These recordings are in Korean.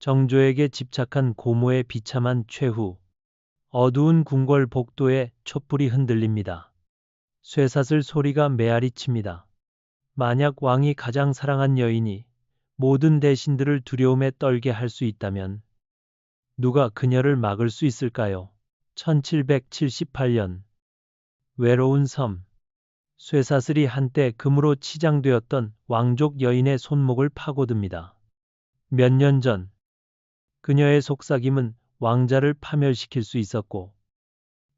정조에게 집착한 고모의 비참한 최후. 어두운 궁궐 복도에 촛불이 흔들립니다. 쇠사슬 소리가 메아리 칩니다. 만약 왕이 가장 사랑한 여인이 모든 대신들을 두려움에 떨게 할 수 있다면 누가 그녀를 막을 수 있을까요? 1778년 외로운 섬. 쇠사슬이 한때 금으로 치장되었던 왕족 여인의 손목을 파고듭니다. 몇 년 전 그녀의 속삭임은 왕자를 파멸시킬 수 있었고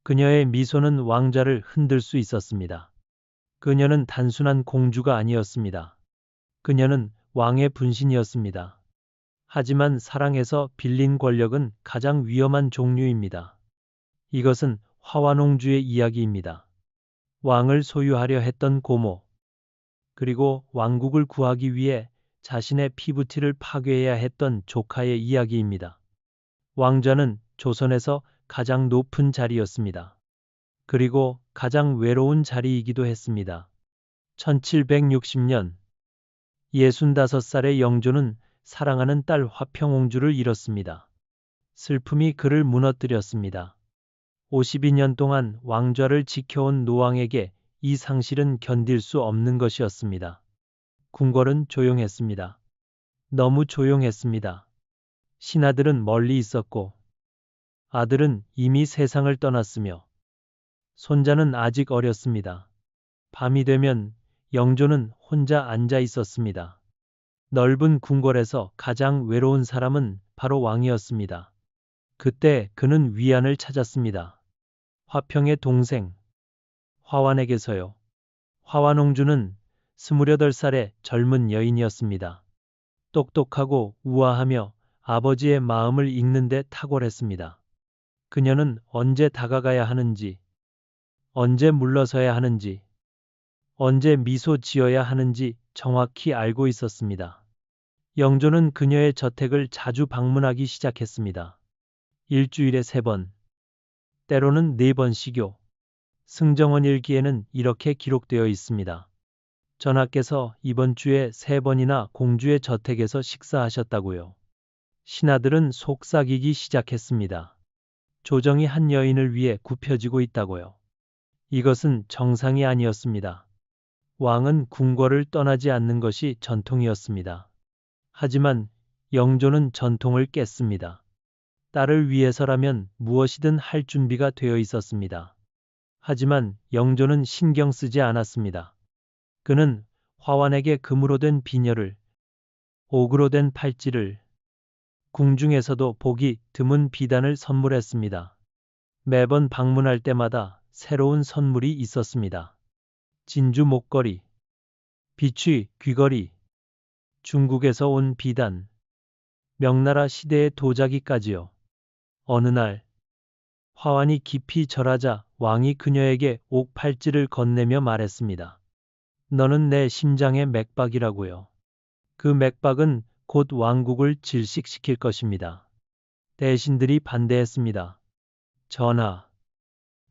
그녀의 미소는 왕자를 흔들 수 있었습니다. 그녀는 단순한 공주가 아니었습니다. 그녀는 왕의 분신이었습니다. 하지만 사랑에서 빌린 권력은 가장 위험한 종류입니다. 이것은 화완옹주의 이야기입니다. 왕을 소유하려 했던 고모, 그리고 왕국을 구하기 위해 자신의 피부티를 파괴해야 했던 조카의 이야기입니다. 왕좌는 조선에서 가장 높은 자리였습니다. 그리고 가장 외로운 자리이기도 했습니다. 1760년 65살의 영조는 사랑하는 딸 화평옹주를 잃었습니다. 슬픔이 그를 무너뜨렸습니다. 52년 동안 왕좌를 지켜온 노왕에게 이 상실은 견딜 수 없는 것이었습니다. 궁궐은 조용했습니다. 너무 조용했습니다. 신하들은 멀리 있었고 아들은 이미 세상을 떠났으며 손자는 아직 어렸습니다. 밤이 되면 영조는 혼자 앉아 있었습니다. 넓은 궁궐에서 가장 외로운 사람은 바로 왕이었습니다. 그때 그는 위안을 찾았습니다. 화평의 동생 화완에게서요. 화완옹주는 28살의 젊은 여인이었습니다. 똑똑하고 우아하며 아버지의 마음을 읽는 데 탁월했습니다. 그녀는 언제 다가가야 하는지, 언제 물러서야 하는지, 언제 미소 지어야 하는지 정확히 알고 있었습니다. 영조는 그녀의 저택을 자주 방문하기 시작했습니다. 일주일에 3번, 때로는 4번씩요. 승정원 일기에는 이렇게 기록되어 있습니다. 전하께서 이번 주에 3번이나 공주의 저택에서 식사하셨다고요. 신하들은 속삭이기 시작했습니다. 조정이 한 여인을 위해 굽혀지고 있다고요. 이것은 정상이 아니었습니다. 왕은 궁궐을 떠나지 않는 것이 전통이었습니다. 하지만 영조는 전통을 깼습니다. 딸을 위해서라면 무엇이든 할 준비가 되어 있었습니다. 하지만 영조는 신경 쓰지 않았습니다. 그는 화완에게 금으로 된 비녀를, 옥으로 된 팔찌를, 궁중에서도 보기 드문 비단을 선물했습니다. 매번 방문할 때마다 새로운 선물이 있었습니다. 진주 목걸이, 비취 귀걸이, 중국에서 온 비단, 명나라 시대의 도자기까지요. 어느 날 화완이 깊이 절하자 왕이 그녀에게 옥 팔찌를 건네며 말했습니다. 너는 내 심장의 맥박이라고요. 그 맥박은 곧 왕국을 질식시킬 것입니다. 대신들이 반대했습니다. 전하,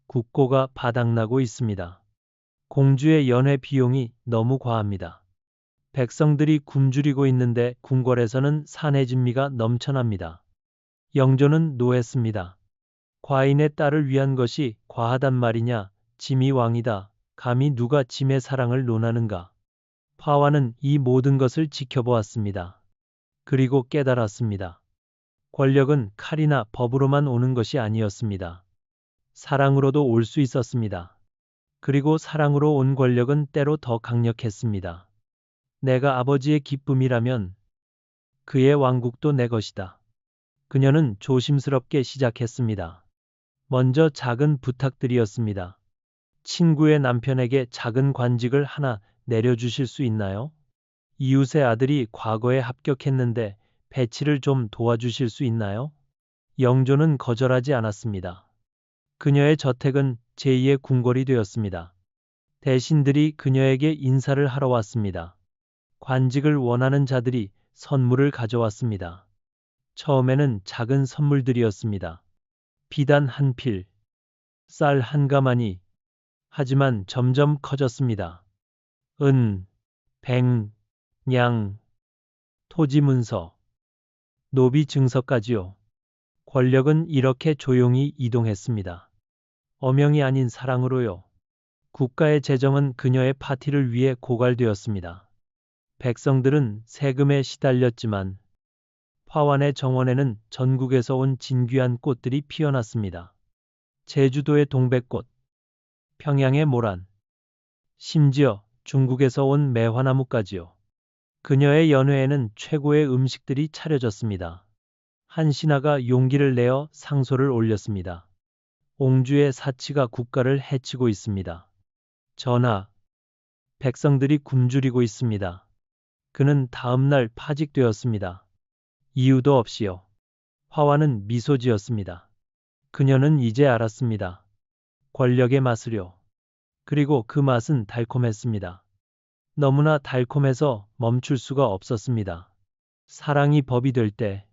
국고가 바닥나고 있습니다. 공주의 연회 비용이 너무 과합니다. 백성들이 굶주리고 있는데 궁궐에서는 사내진미가 넘쳐납니다. 영조는 노했습니다. 과인의 딸을 위한 것이 과하단 말이냐? 짐이 왕이다. 감히 누가 짐의 사랑을 논하는가? 화완은 이 모든 것을 지켜보았습니다. 그리고 깨달았습니다. 권력은 칼이나 법으로만 오는 것이 아니었습니다. 사랑으로도 올 수 있었습니다. 그리고 사랑으로 온 권력은 때로 더 강력했습니다. 내가 아버지의 기쁨이라면 그의 왕국도 내 것이다. 그녀는 조심스럽게 시작했습니다. 먼저 작은 부탁들이었습니다. 친구의 남편에게 작은 관직을 하나 내려주실 수 있나요? 이웃의 아들이 과거에 합격했는데 배치를 좀 도와주실 수 있나요? 영조는 거절하지 않았습니다. 그녀의 저택은 제2의 궁궐이 되었습니다. 대신들이 그녀에게 인사를 하러 왔습니다. 관직을 원하는 자들이 선물을 가져왔습니다. 처음에는 작은 선물들이었습니다. 비단 한 필, 쌀 한 가마니. 하지만 점점 커졌습니다. 은, 백, 냥, 토지 문서, 노비 증서까지요. 권력은 이렇게 조용히 이동했습니다. 어명이 아닌 사랑으로요. 국가의 재정은 그녀의 파티를 위해 고갈되었습니다. 백성들은 세금에 시달렸지만 화환의 정원에는 전국에서 온 진귀한 꽃들이 피어났습니다. 제주도의 동백꽃, 평양의 모란, 심지어 중국에서 온 매화나무까지요. 그녀의 연회에는 최고의 음식들이 차려졌습니다. 한 신하가 용기를 내어 상소를 올렸습니다. 옹주의 사치가 국가를 해치고 있습니다. 전하, 백성들이 굶주리고 있습니다. 그는 다음 날 파직되었습니다. 이유도 없이요. 화환은 미소 지었습니다. 그녀는 이제 알았습니다. 권력의 맛을요. 그리고 그 맛은 달콤했습니다. 너무나 달콤해서 멈출 수가 없었습니다. 사랑이 법이 될 때,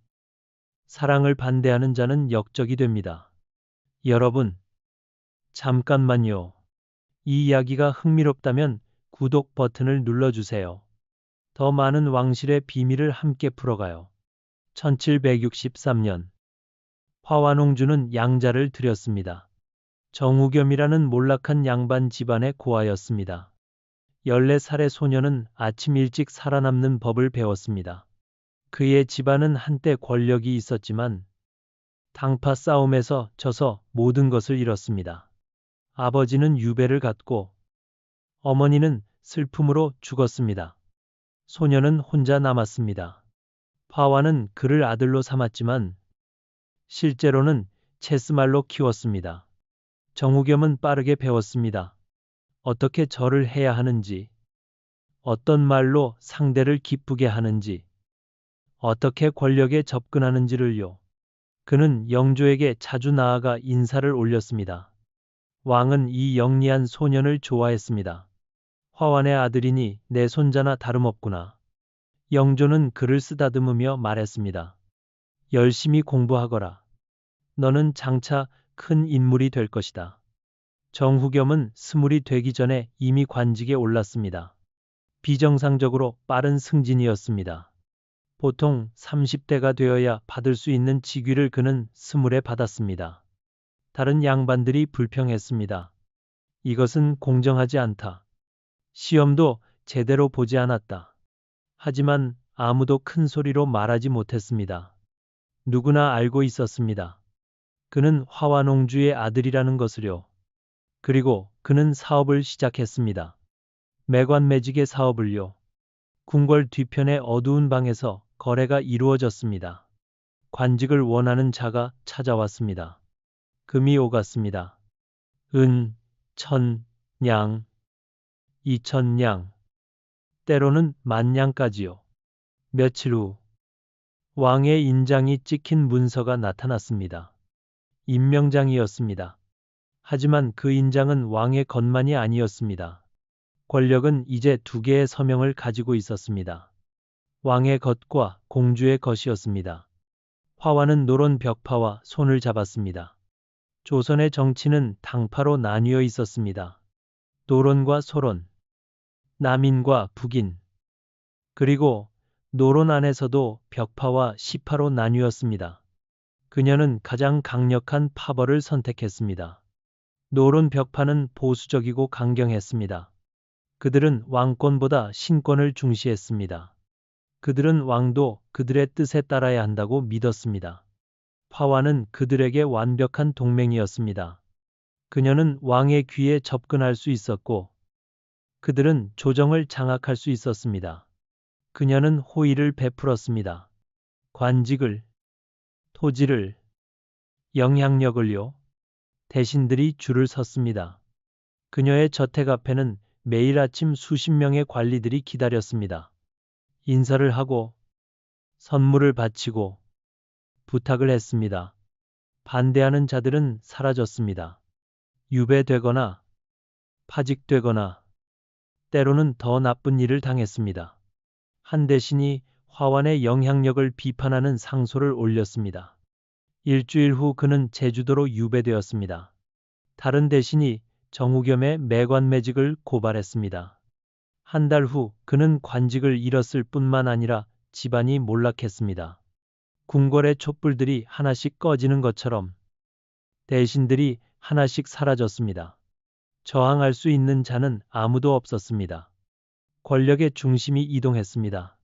사랑을 반대하는 자는 역적이 됩니다. 여러분, 잠깐만요. 이 이야기가 흥미롭다면 구독 버튼을 눌러주세요. 더 많은 왕실의 비밀을 함께 풀어가요. 1763년 화완홍주는 양자를 드렸습니다. 정우겸이라는 몰락한 양반 집안의 고아였습니다. 14살의 소녀는 아침 일찍 살아남는 법을 배웠습니다. 그의 집안은 한때 권력이 있었지만 당파 싸움에서 져서 모든 것을 잃었습니다. 아버지는 유배를 갔고 어머니는 슬픔으로 죽었습니다. 소녀는 혼자 남았습니다. 화완은 그를 아들로 삼았지만 실제로는 체스말로 키웠습니다. 정우겸은 빠르게 배웠습니다. 어떻게 절을 해야 하는지, 어떤 말로 상대를 기쁘게 하는지, 어떻게 권력에 접근하는지를요. 그는 영조에게 자주 나아가 인사를 올렸습니다. 왕은 이 영리한 소년을 좋아했습니다. 화완의 아들이니 내 손자나 다름없구나. 영조는 그를 쓰다듬으며 말했습니다. 열심히 공부하거라. 너는 장차 큰 인물이 될 것이다. 정후겸은 20이 되기 전에 이미 관직에 올랐습니다. 비정상적으로 빠른 승진이었습니다. 보통 30대가 되어야 받을 수 있는 직위를 그는 20에 받았습니다. 다른 양반들이 불평했습니다. 이것은 공정하지 않다. 시험도 제대로 보지 않았다. 하지만 아무도 큰 소리로 말하지 못했습니다. 누구나 알고 있었습니다. 그는 화완홍주의 아들이라는 것을요. 그리고 그는 사업을 시작했습니다. 매관매직의 사업을요. 궁궐 뒤편의 어두운 방에서 거래가 이루어졌습니다. 관직을 원하는 자가 찾아왔습니다. 금이 오갔습니다. 은, 천, 냥, 이천냥, 때로는 만냥까지요. 며칠 후 왕의 인장이 찍힌 문서가 나타났습니다. 임명장이었습니다. 하지만 그 인장은 왕의 것만이 아니었습니다. 권력은 이제 두 개의 서명을 가지고 있었습니다. 왕의 것과 공주의 것이었습니다. 화완은 노론 벽파와 손을 잡았습니다. 조선의 정치는 당파로 나뉘어 있었습니다. 노론과 소론, 남인과 북인, 그리고 노론 안에서도 벽파와 시파로 나뉘었습니다. 그녀는 가장 강력한 파벌을 선택했습니다. 노론 벽파는 보수적이고 강경했습니다. 그들은 왕권보다 신권을 중시했습니다. 그들은 왕도 그들의 뜻에 따라야 한다고 믿었습니다. 화완은 그들에게 완벽한 동맹이었습니다. 그녀는 왕의 귀에 접근할 수 있었고 그들은 조정을 장악할 수 있었습니다. 그녀는 호의를 베풀었습니다. 관직을, 토지를, 영향력을요. 대신들이 줄을 섰습니다. 그녀의 저택 앞에는 매일 아침 수십 명의 관리들이 기다렸습니다. 인사를 하고 선물을 바치고 부탁을 했습니다. 반대하는 자들은 사라졌습니다. 유배되거나 파직되거나 때로는 더 나쁜 일을 당했습니다. 한 대신이 화완의 영향력을 비판하는 상소를 올렸습니다. 일주일 후 그는 제주도로 유배되었습니다. 다른 대신이 정우겸의 매관매직을 고발했습니다. 한 달 후 그는 관직을 잃었을 뿐만 아니라 집안이 몰락했습니다. 궁궐의 촛불들이 하나씩 꺼지는 것처럼 대신들이 하나씩 사라졌습니다. 저항할 수 있는 자는 아무도 없었습니다. 권력의 중심이 이동했습니다.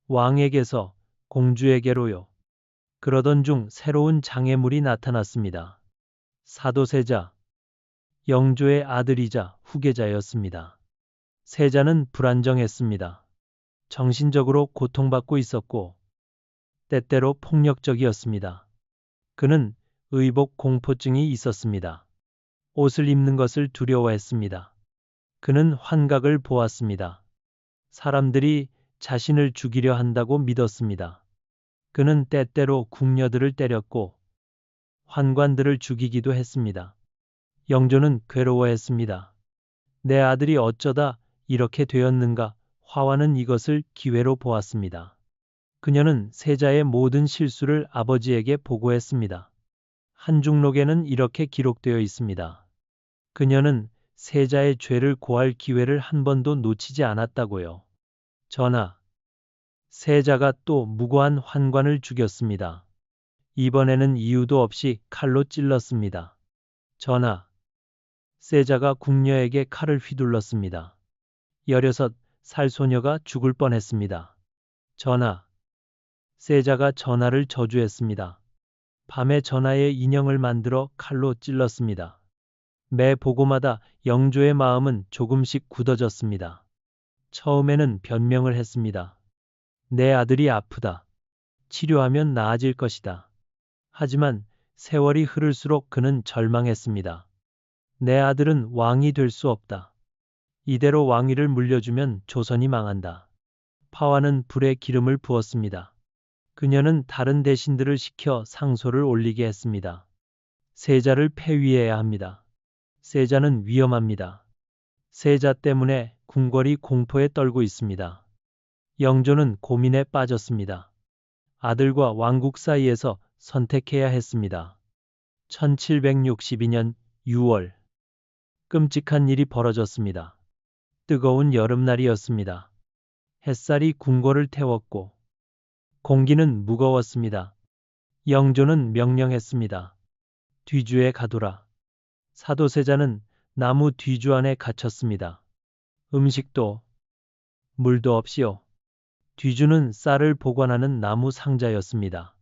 왕에게서 공주에게로요. 그러던 중 새로운 장애물이 나타났습니다. 사도세자, 영조의 아들이자 후계자였습니다. 세자는 불안정했습니다. 정신적으로 고통받고 있었고 때때로 폭력적이었습니다. 그는 의복 공포증이 있었습니다. 옷을 입는 것을 두려워했습니다. 그는 환각을 보았습니다. 사람들이 자신을 죽이려 한다고 믿었습니다. 그는 때때로 궁녀들을 때렸고 환관들을 죽이기도 했습니다. 영조는 괴로워했습니다. 내 아들이 어쩌다 이렇게 되었는가? 화와는 이것을 기회로 보았습니다. 그녀는 세자의 모든 실수를 아버지에게 보고했습니다. 한중록에는 이렇게 기록되어 있습니다. 그녀는 세자의 죄를 고할 기회를 한 번도 놓치지 않았다고요. 전하, 세자가 또 무고한 환관을 죽였습니다. 이번에는 이유도 없이 칼로 찔렀습니다. 전하, 세자가 궁녀에게 칼을 휘둘렀습니다. 16살 소녀가 죽을 뻔했습니다. 전하, 세자가 전하를 저주했습니다. 밤에 전하의 인형을 만들어 칼로 찔렀습니다. 매 보고마다 영조의 마음은 조금씩 굳어졌습니다. 처음에는 변명을 했습니다. 내 아들이 아프다. 치료하면 나아질 것이다. 하지만 세월이 흐를수록 그는 절망했습니다. 내 아들은 왕이 될 수 없다. 이대로 왕위를 물려주면 조선이 망한다. 파와는 불에 기름을 부었습니다. 그녀는 다른 대신들을 시켜 상소를 올리게 했습니다. 세자를 폐위해야 합니다. 세자는 위험합니다. 세자 때문에 궁궐이 공포에 떨고 있습니다. 영조는 고민에 빠졌습니다. 아들과 왕국 사이에서 선택해야 했습니다. 1762년 6월 끔찍한 일이 벌어졌습니다. 뜨거운 여름날이었습니다. 햇살이 궁궐을 태웠고 공기는 무거웠습니다. 영조는 명령했습니다. 뒤주에 가두라. 사도세자는 나무 뒤주 안에 갇혔습니다. 음식도 물도 없이요. 뒤주는 쌀을 보관하는 나무 상자였습니다.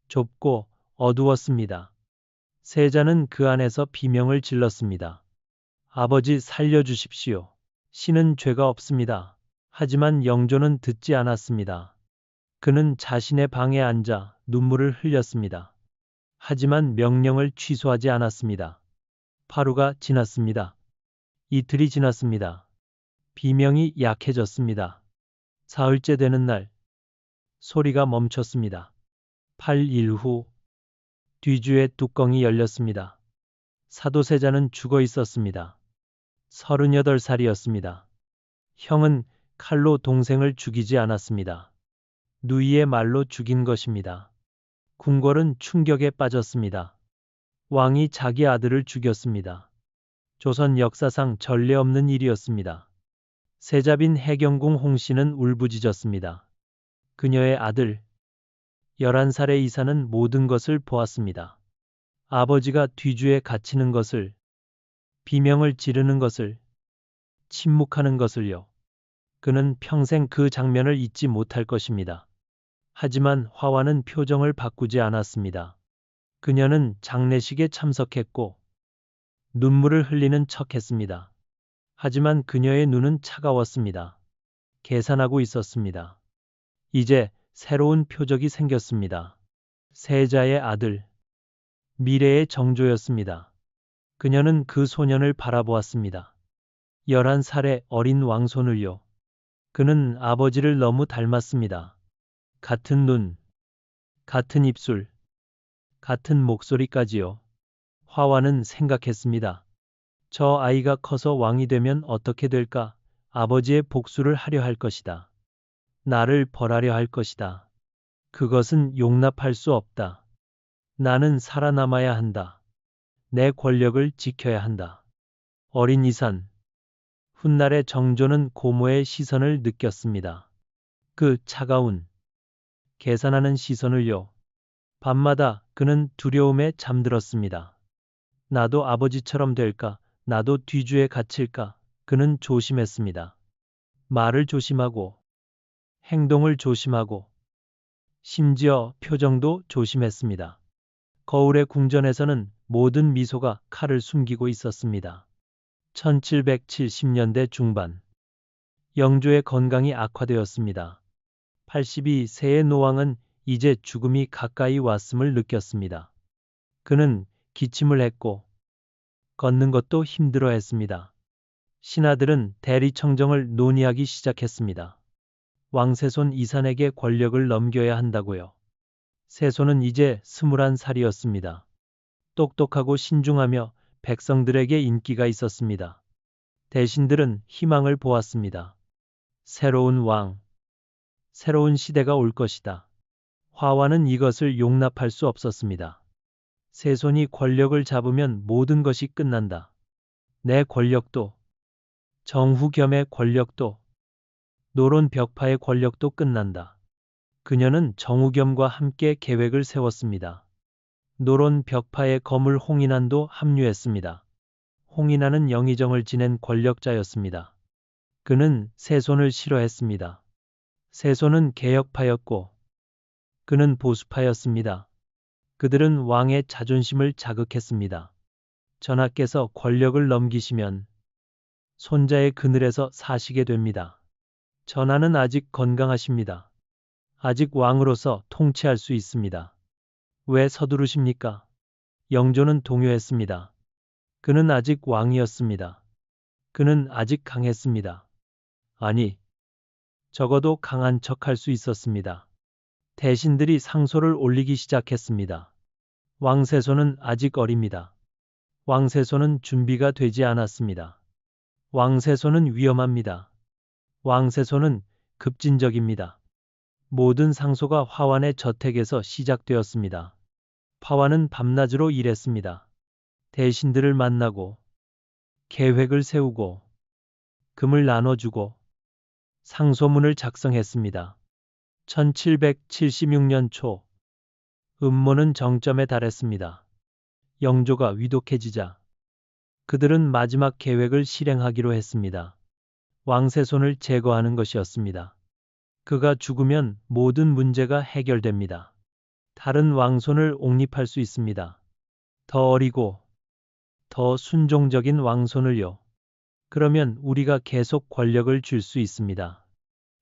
좁고 어두웠습니다. 세자는 그 안에서 비명을 질렀습니다. 아버지 살려주십시오. 신은 죄가 없습니다. 하지만 영조는 듣지 않았습니다. 그는 자신의 방에 앉아 눈물을 흘렸습니다. 하지만 명령을 취소하지 않았습니다. 하루가 지났습니다. 이틀이 지났습니다. 비명이 약해졌습니다. 사흘째 되는 날 소리가 멈췄습니다. 8일 후 뒤주의 뚜껑이 열렸습니다. 사도세자는 죽어 있었습니다. 38살이었습니다. 형은 칼로 동생을 죽이지 않았습니다. 누이의 말로 죽인 것입니다. 궁궐은 충격에 빠졌습니다. 왕이 자기 아들을 죽였습니다. 조선 역사상 전례 없는 일이었습니다. 세자빈 해경궁 홍씨는 울부짖었습니다. 그녀의 아들 11살의 이사는 모든 것을 보았습니다. 아버지가 뒤주에 갇히는 것을, 비명을 지르는 것을, 침묵하는 것을요. 그는 평생 그 장면을 잊지 못할 것입니다. 하지만 화와는 표정을 바꾸지 않았습니다. 그녀는 장례식에 참석했고 눈물을 흘리는 척했습니다. 하지만 그녀의 눈은 차가웠습니다. 계산하고 있었습니다. 이제 새로운 표적이 생겼습니다. 세자의 아들, 미래의 정조였습니다. 그녀는 그 소년을 바라보았습니다. 11살의 어린 왕손을요. 그는 아버지를 너무 닮았습니다. 같은 눈, 같은 입술, 같은 목소리까지요. 화와는 생각했습니다. 저 아이가 커서 왕이 되면 어떻게 될까? 아버지의 복수를 하려 할 것이다. 나를 벌하려 할 것이다. 그것은 용납할 수 없다. 나는 살아남아야 한다. 내 권력을 지켜야 한다. 어린 이산. 훗날의 정조는 고모의 시선을 느꼈습니다. 그 차가운, 계산하는 시선을요. 밤마다 그는 두려움에 잠들었습니다. 나도 아버지처럼 될까? 나도 뒤주에 갇힐까? 그는 조심했습니다. 말을 조심하고, 행동을 조심하고, 심지어 표정도 조심했습니다. 거울의 궁전에서는 모든 미소가 칼을 숨기고 있었습니다. 1770년대 중반, 영조의 건강이 악화되었습니다. 82세의 노왕은 이제 죽음이 가까이 왔음을 느꼈습니다. 그는 기침을 했고 걷는 것도 힘들어했습니다. 신하들은 대리청정을 논의하기 시작했습니다. 왕세손 이산에게 권력을 넘겨야 한다고요. 세손은 이제 21살이었습니다. 똑똑하고 신중하며 백성들에게 인기가 있었습니다. 대신들은 희망을 보았습니다. 새로운 왕, 새로운 시대가 올 것이다. 화와는 이것을 용납할 수 없었습니다. 세손이 권력을 잡으면 모든 것이 끝난다. 내 권력도, 정후겸의 권력도, 노론 벽파의 권력도 끝난다. 그녀는 정후겸과 함께 계획을 세웠습니다. 노론 벽파의 거물 홍인환도 합류했습니다. 홍인환은 영의정을 지낸 권력자였습니다. 그는 세손을 싫어했습니다. 세손은 개혁파였고 그는 보수파였습니다. 그들은 왕의 자존심을 자극했습니다. 전하께서 권력을 넘기시면 손자의 그늘에서 사시게 됩니다. 전하는 아직 건강하십니다. 아직 왕으로서 통치할 수 있습니다. 왜 서두르십니까? 영조는 동요했습니다. 그는 아직 왕이었습니다. 그는 아직 강했습니다. 아니, 적어도 강한 척할 수 있었습니다. 대신들이 상소를 올리기 시작했습니다. 왕세손은 아직 어립니다. 왕세손은 준비가 되지 않았습니다. 왕세손은 위험합니다. 왕세손은 급진적입니다. 모든 상소가 화완의 저택에서 시작되었습니다. 화완은 밤낮으로 일했습니다. 대신들을 만나고 계획을 세우고 금을 나눠주고 상소문을 작성했습니다. 1776년 초 음모는 정점에 달했습니다. 영조가 위독해지자 그들은 마지막 계획을 실행하기로 했습니다. 왕세손을 제거하는 것이었습니다. 그가 죽으면 모든 문제가 해결됩니다. 다른 왕손을 옹립할 수 있습니다. 더 어리고 더 순종적인 왕손을요. 그러면 우리가 계속 권력을 줄 수 있습니다.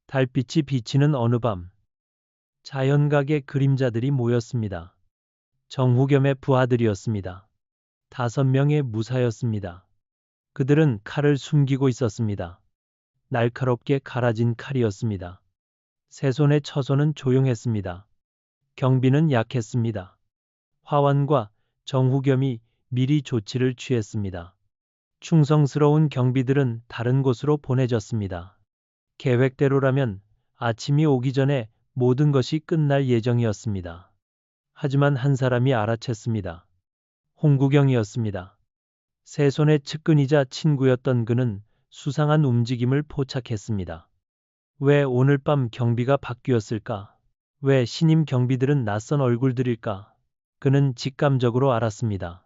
달빛이 비치는 어느 밤 자연각의 그림자들이 모였습니다. 정후겸의 부하들이었습니다. 5명의 무사였습니다. 그들은 칼을 숨기고 있었습니다. 날카롭게 갈아진 칼이었습니다. 세손의 처소는 조용했습니다. 경비는 약했습니다. 화완과 정후겸이 미리 조치를 취했습니다. 충성스러운 경비들은 다른 곳으로 보내졌습니다. 계획대로라면 아침이 오기 전에 모든 것이 끝날 예정이었습니다. 하지만 한 사람이 알아챘습니다. 홍구경이었습니다. 세손의 측근이자 친구였던 그는 수상한 움직임을 포착했습니다. 왜 오늘 밤 경비가 바뀌었을까? 왜 신임 경비들은 낯선 얼굴들일까? 그는 직감적으로 알았습니다.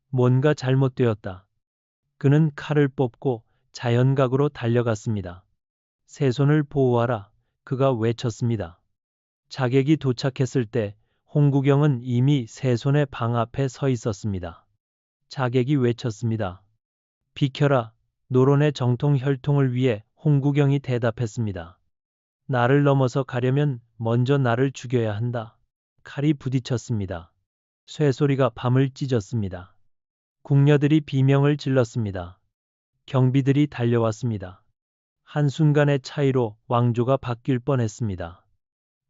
뭔가 잘못되었다. 그는 칼을 뽑고 자연각으로 달려갔습니다. 세손을 보호하라. 그가 외쳤습니다. 자객이 도착했을 때 홍구경은 이미 세손의 방 앞에 서 있었습니다. 자객이 외쳤습니다. 비켜라. 노론의 정통 혈통을 위해 홍구경이 대답했습니다. 나를 넘어서 가려면 먼저 나를 죽여야 한다. 칼이 부딪혔습니다. 쇠소리가 밤을 찢었습니다. 궁녀들이 비명을 질렀습니다. 경비들이 달려왔습니다. 한순간의 차이로 왕조가 바뀔 뻔했습니다.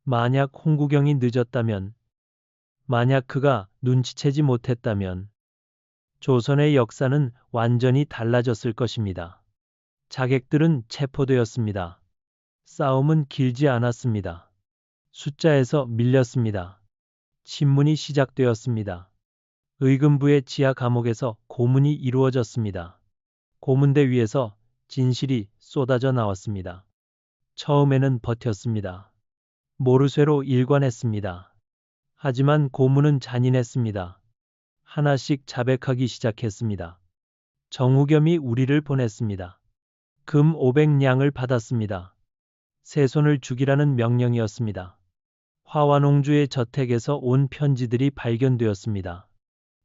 만약 홍구경이 늦었다면, 만약 그가 눈치채지 못했다면 조선의 역사는 완전히 달라졌을 것입니다. 자객들은 체포되었습니다. 싸움은 길지 않았습니다. 숫자에서 밀렸습니다. 신문이 시작되었습니다. 의금부의 지하 감옥에서 고문이 이루어졌습니다. 고문대 위에서 진실이 쏟아져 나왔습니다. 처음에는 버텼습니다. 모르쇠로 일관했습니다. 하지만 고문은 잔인했습니다. 하나씩 자백하기 시작했습니다. 정우겸이 우리를 보냈습니다. 금 500냥을 받았습니다. 세 손을 죽이라는 명령이었습니다. 화완옹주의 저택에서 온 편지들이 발견되었습니다.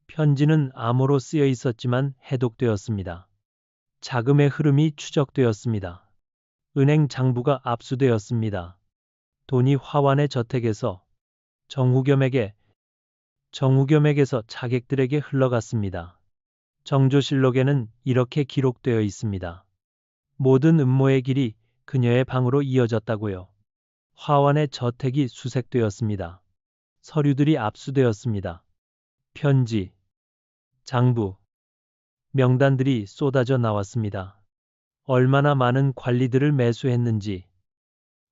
편지는 암호로 쓰여 있었지만 해독되었습니다. 자금의 흐름이 추적되었습니다. 은행 장부가 압수되었습니다. 돈이 화완의 저택에서 정우겸에게서 자객들에게 흘러갔습니다. 정조실록에는 이렇게 기록되어 있습니다. 모든 음모의 길이 그녀의 방으로 이어졌다고요. 화완의 저택이 수색되었습니다. 서류들이 압수되었습니다. 편지, 장부, 명단들이 쏟아져 나왔습니다. 얼마나 많은 관리들을 매수했는지,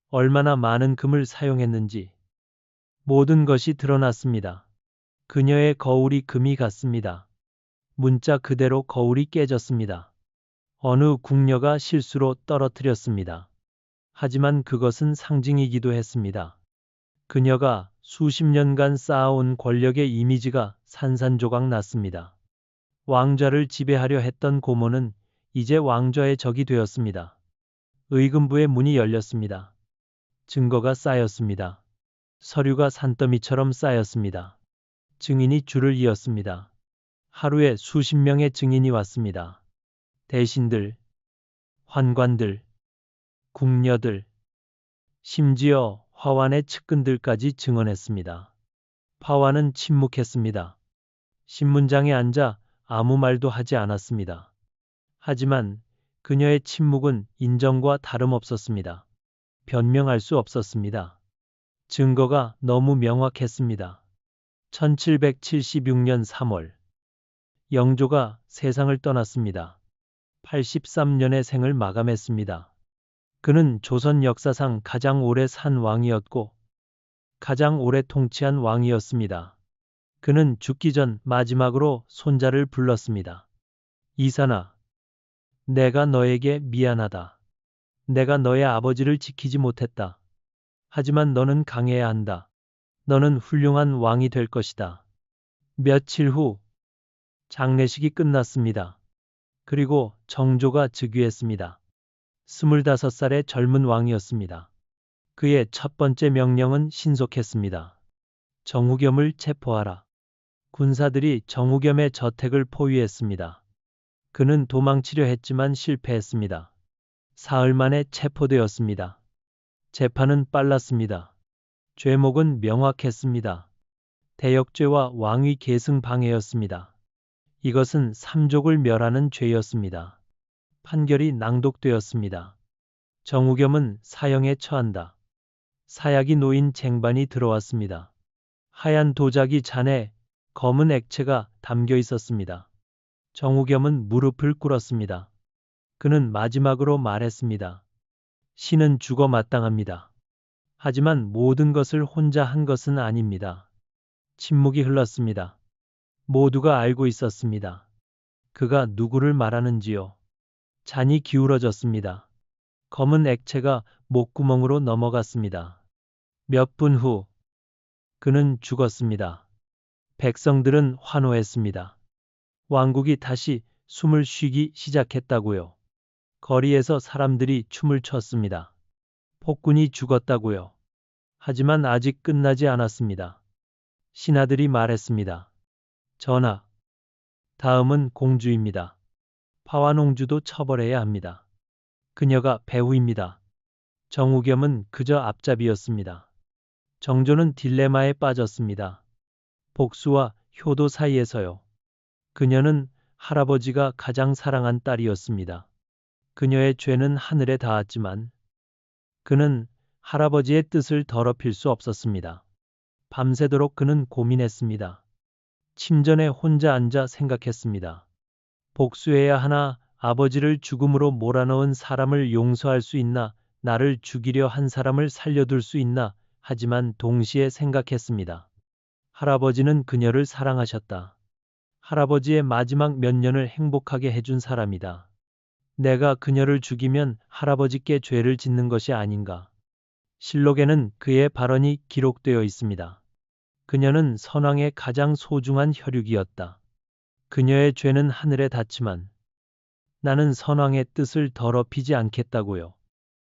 얼마나 많은 금을 사용했는지 모든 것이 드러났습니다. 그녀의 거울이 금이 같습니다. 문자 그대로 거울이 깨졌습니다. 어느 궁녀가 실수로 떨어뜨렸습니다. 하지만 그것은 상징이기도 했습니다. 그녀가 수십 년간 쌓아온 권력의 이미지가 산산조각 났습니다. 왕좌를 지배하려 했던 고모는 이제 왕좌의 적이 되었습니다. 의금부의 문이 열렸습니다. 증거가 쌓였습니다. 서류가 산더미처럼 쌓였습니다. 증인이 줄을 이었습니다. 하루에 수십 명의 증인이 왔습니다. 대신들, 환관들, 궁녀들, 심지어 화완의 측근들까지 증언했습니다. 화완은 침묵했습니다. 신문장에 앉아 아무 말도 하지 않았습니다. 하지만 그녀의 침묵은 인정과 다름없었습니다. 변명할 수 없었습니다. 증거가 너무 명확했습니다. 1776년 3월 영조가 세상을 떠났습니다. 83년의 생을 마감했습니다. 그는 조선 역사상 가장 오래 산 왕이었고 가장 오래 통치한 왕이었습니다. 그는 죽기 전 마지막으로 손자를 불렀습니다. 이산아, 내가 너에게 미안하다. 내가 너의 아버지를 지키지 못했다. 하지만 너는 강해야 한다. 너는 훌륭한 왕이 될 것이다. 며칠 후 장례식이 끝났습니다. 그리고 정조가 즉위했습니다. 25살의 젊은 왕이었습니다. 그의 첫 번째 명령은 신속했습니다. 정우겸을 체포하라. 군사들이 정우겸의 저택을 포위했습니다. 그는 도망치려 했지만 실패했습니다. 사흘 만에 체포되었습니다. 재판은 빨랐습니다. 죄목은 명확했습니다. 대역죄와 왕위 계승 방해였습니다. 이것은 삼족을 멸하는 죄였습니다. 판결이 낭독되었습니다. 정우겸은 사형에 처한다. 사약이 놓인 쟁반이 들어왔습니다. 하얀 도자기 잔에 검은 액체가 담겨 있었습니다. 정우겸은 무릎을 꿇었습니다. 그는 마지막으로 말했습니다. 신은 죽어 마땅합니다. 하지만 모든 것을 혼자 한 것은 아닙니다. 침묵이 흘렀습니다. 모두가 알고 있었습니다. 그가 누구를 말하는지요. 잔이 기울어졌습니다. 검은 액체가 목구멍으로 넘어갔습니다. 몇 분 후 그는 죽었습니다. 백성들은 환호했습니다. 왕국이 다시 숨을 쉬기 시작했다고요. 거리에서 사람들이 춤을 췄습니다. 폭군이 죽었다고요. 하지만 아직 끝나지 않았습니다. 신하들이 말했습니다. 전하, 다음은 공주입니다. 화완옹주도 처벌해야 합니다. 그녀가 배후입니다. 정우겸은 그저 앞잡이였습니다. 정조는 딜레마에 빠졌습니다. 복수와 효도 사이에서요. 그녀는 할아버지가 가장 사랑한 딸이었습니다. 그녀의 죄는 하늘에 닿았지만 그는 할아버지의 뜻을 더럽힐 수 없었습니다. 밤새도록 그는 고민했습니다. 침전에 혼자 앉아 생각했습니다. 복수해야 하나, 아버지를 죽음으로 몰아넣은 사람을 용서할 수 있나, 나를 죽이려 한 사람을 살려둘 수 있나, 하지만 동시에 생각했습니다. 할아버지는 그녀를 사랑하셨다. 할아버지의 마지막 몇 년을 행복하게 해준 사람이다. 내가 그녀를 죽이면 할아버지께 죄를 짓는 것이 아닌가. 실록에는 그의 발언이 기록되어 있습니다. 그녀는 선왕의 가장 소중한 혈육이었다. 그녀의 죄는 하늘에 닿지만 나는 선왕의 뜻을 더럽히지 않겠다고요.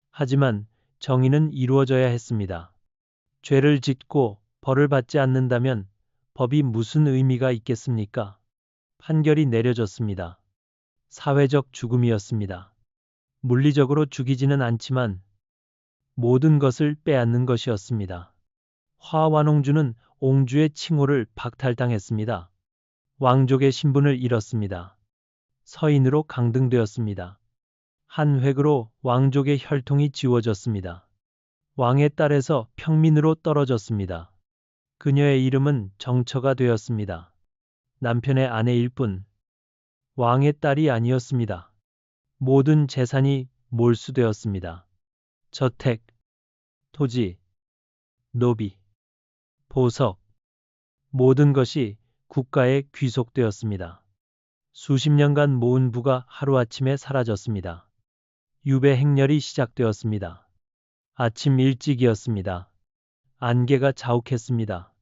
하지만 정의는 이루어져야 했습니다. 죄를 짓고 벌을 받지 않는다면 법이 무슨 의미가 있겠습니까? 판결이 내려졌습니다. 사회적 죽음이었습니다. 물리적으로 죽이지는 않지만 모든 것을 빼앗는 것이었습니다. 화완홍주는 옹주의 칭호를 박탈당했습니다. 왕족의 신분을 잃었습니다. 서인으로 강등되었습니다. 한 획으로 왕족의 혈통이 지워졌습니다. 왕의 딸에서 평민으로 떨어졌습니다. 그녀의 이름은 정처가 되었습니다. 남편의 아내일 뿐 왕의 딸이 아니었습니다. 모든 재산이 몰수되었습니다. 저택, 토지, 노비, 보석, 모든 것이 국가에 귀속되었습니다. 수십 년간 모은 부가 하루아침에 사라졌습니다. 유배 행렬이 시작되었습니다. 아침 일찍이었습니다. 안개가 자욱했습니다.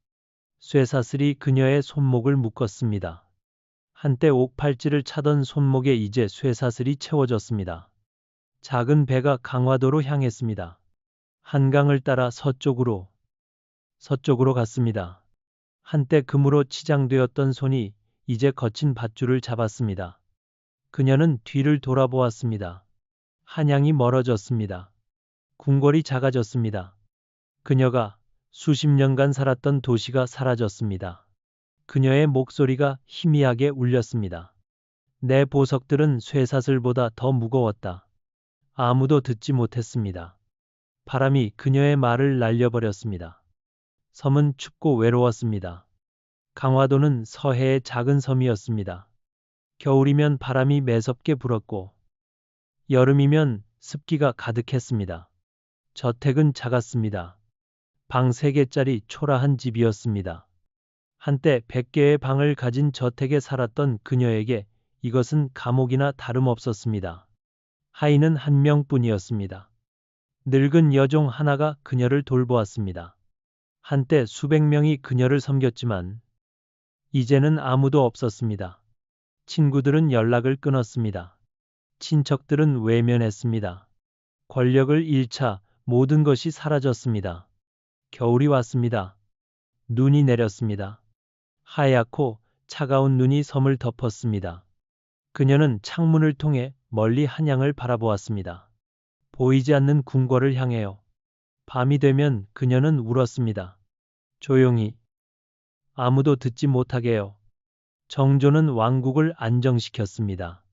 쇠사슬이 그녀의 손목을 묶었습니다. 한때 옥팔찌를 차던 손목에 이제 쇠사슬이 채워졌습니다. 작은 배가 강화도로 향했습니다. 한강을 따라 서쪽으로 갔습니다. 한때 금으로 치장되었던 손이 이제 거친 밧줄을 잡았습니다. 그녀는 뒤를 돌아보았습니다. 한양이 멀어졌습니다. 궁궐이 작아졌습니다. 그녀가 수십 년간 살았던 도시가 사라졌습니다. 그녀의 목소리가 희미하게 울렸습니다. 내 보석들은 쇠사슬보다 더 무거웠다. 아무도 듣지 못했습니다. 바람이 그녀의 말을 날려버렸습니다. 섬은 춥고 외로웠습니다. 강화도는 서해의 작은 섬이었습니다. 겨울이면 바람이 매섭게 불었고 여름이면 습기가 가득했습니다. 저택은 작았습니다. 방 3개짜리 초라한 집이었습니다. 한때 100개의 방을 가진 저택에 살았던 그녀에게 이것은 감옥이나 다름없었습니다. 하인은 한 명뿐이었습니다. 늙은 여종 하나가 그녀를 돌보았습니다. 한때 수백 명이 그녀를 섬겼지만 이제는 아무도 없었습니다. 친구들은 연락을 끊었습니다. 친척들은 외면했습니다. 권력을 잃자 모든 것이 사라졌습니다. 겨울이 왔습니다. 눈이 내렸습니다. 하얗고 차가운 눈이 섬을 덮었습니다. 그녀는 창문을 통해 멀리 한양을 바라보았습니다. 보이지 않는 궁궐을 향해요. 밤이 되면 그녀는 울었습니다. 조용히. 아무도 듣지 못하게요. 정조는 왕국을 안정시켰습니다.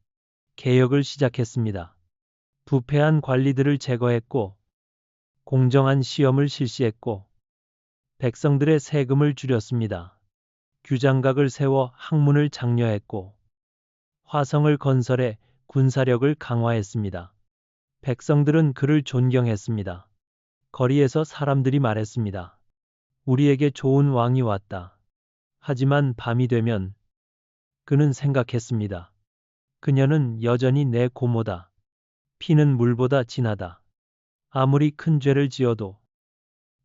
개혁을 시작했습니다. 부패한 관리들을 제거했고 공정한 시험을 실시했고 백성들의 세금을 줄였습니다. 규장각을 세워 학문을 장려했고 화성을 건설해 군사력을 강화했습니다. 백성들은 그를 존경했습니다. 거리에서 사람들이 말했습니다. 우리에게 좋은 왕이 왔다. 하지만 밤이 되면 그는 생각했습니다. 그녀는 여전히 내 고모다. 피는 물보다 진하다. 아무리 큰 죄를 지어도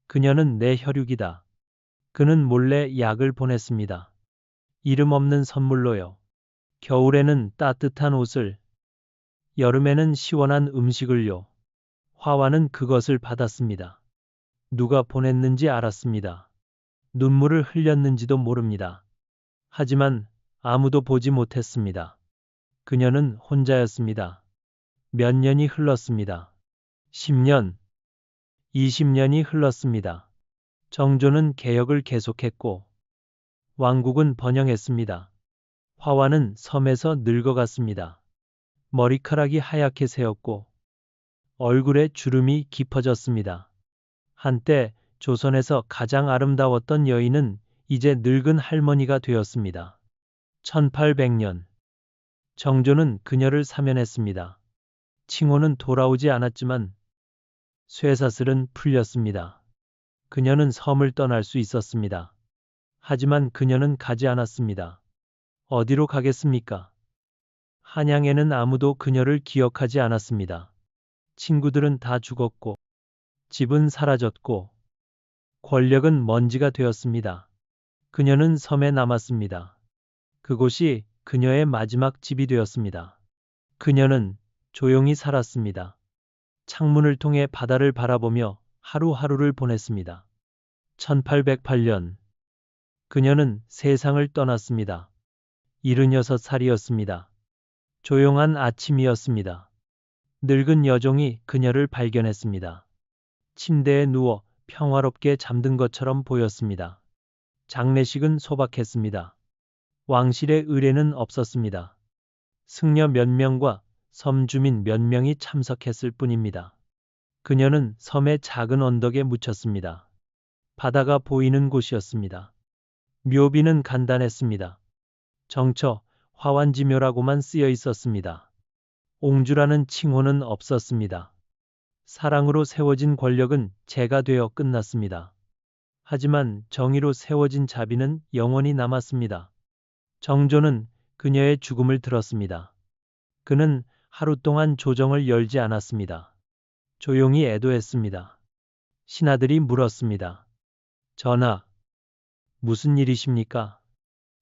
그녀는 내 혈육이다. 그는 몰래 약을 보냈습니다. 이름 없는 선물로요. 겨울에는 따뜻한 옷을, 여름에는 시원한 음식을요. 화와는 그것을 받았습니다. 누가 보냈는지 알았습니다. 눈물을 흘렸는지도 모릅니다. 하지만 아무도 보지 못했습니다. 그녀는 혼자였습니다. 몇 년이 흘렀습니다. 10년, 20년이 흘렀습니다. 정조는 개혁을 계속했고 왕국은 번영했습니다. 화와는 섬에서 늙어갔습니다. 머리카락이 하얗게 새었고 얼굴에 주름이 깊어졌습니다. 한때 조선에서 가장 아름다웠던 여인은 이제 늙은 할머니가 되었습니다. 1800년 정조는 그녀를 사면했습니다. 칭호는 돌아오지 않았지만 쇠사슬은 풀렸습니다. 그녀는 섬을 떠날 수 있었습니다. 하지만 그녀는 가지 않았습니다. 어디로 가겠습니까? 한양에는 아무도 그녀를 기억하지 않았습니다. 친구들은 다 죽었고 집은 사라졌고 권력은 먼지가 되었습니다. 그녀는 섬에 남았습니다. 그곳이 그녀의 마지막 집이 되었습니다. 그녀는 조용히 살았습니다. 창문을 통해 바다를 바라보며 하루하루를 보냈습니다. 1808년 그녀는 세상을 떠났습니다. 76살이었습니다. 조용한 아침이었습니다. 늙은 여종이 그녀를 발견했습니다. 침대에 누워 평화롭게 잠든 것처럼 보였습니다. 장례식은 소박했습니다. 왕실의 의례는 없었습니다. 승려 몇 명과 섬 주민 몇 명이 참석했을 뿐입니다. 그녀는 섬의 작은 언덕에 묻혔습니다. 바다가 보이는 곳이었습니다. 묘비는 간단했습니다. 정처, 화완지묘라고만 쓰여 있었습니다. 옹주라는 칭호는 없었습니다. 사랑으로 세워진 권력은 재가 되어 끝났습니다. 하지만 정의로 세워진 자비는 영원히 남았습니다. 정조는 그녀의 죽음을 들었습니다. 그는 하루 동안 조정을 열지 않았습니다. 조용히 애도했습니다. 신하들이 물었습니다. 전하, 무슨 일이십니까?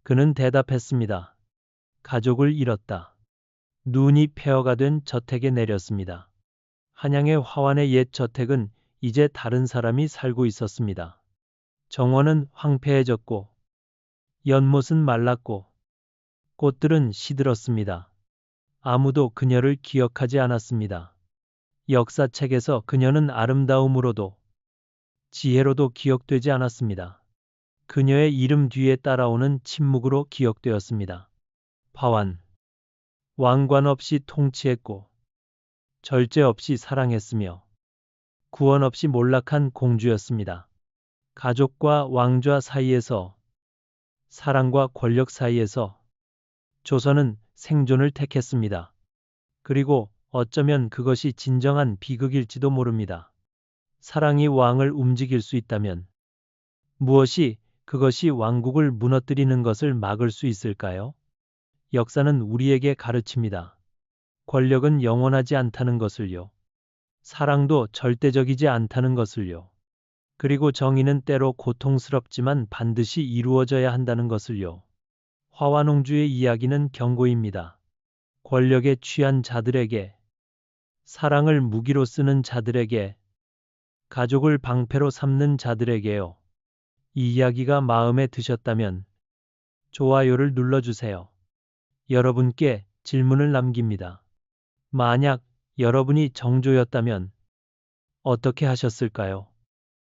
그는 대답했습니다. 가족을 잃었다. 눈이 폐허가 된 저택에 내렸습니다. 한양의 화환의 옛 저택은 이제 다른 사람이 살고 있었습니다. 정원은 황폐해졌고 연못은 말랐고 꽃들은 시들었습니다. 아무도 그녀를 기억하지 않았습니다. 역사책에서 그녀는 아름다움으로도 지혜로도 기억되지 않았습니다. 그녀의 이름 뒤에 따라오는 침묵으로 기억되었습니다. 파완. 왕관 없이 통치했고 절제 없이 사랑했으며 구원 없이 몰락한 공주였습니다. 가족과 왕좌 사이에서 사랑과 권력 사이에서 조선은 생존을 택했습니다. 그리고 어쩌면 그것이 진정한 비극일지도 모릅니다. 사랑이 왕을 움직일 수 있다면 무엇이 그것이 왕국을 무너뜨리는 것을 막을 수 있을까요? 역사는 우리에게 가르칩니다. 권력은 영원하지 않다는 것을요. 사랑도 절대적이지 않다는 것을요. 그리고 정의는 때로 고통스럽지만 반드시 이루어져야 한다는 것을요. 화완옹주의 이야기는 경고입니다. 권력에 취한 자들에게, 사랑을 무기로 쓰는 자들에게, 가족을 방패로 삼는 자들에게요. 이 이야기가 마음에 드셨다면 좋아요를 눌러주세요. 여러분께 질문을 남깁니다. 만약 여러분이 정조였다면 어떻게 하셨을까요?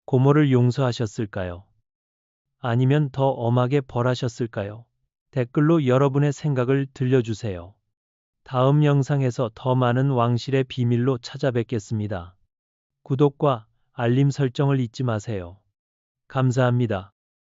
고모를 용서하셨을까요? 아니면 더 엄하게 벌하셨을까요? 댓글로 여러분의 생각을 들려주세요. 다음 영상에서 더 많은 왕실의 비밀로 찾아뵙겠습니다. 구독과 알림 설정을 잊지 마세요. 감사합니다.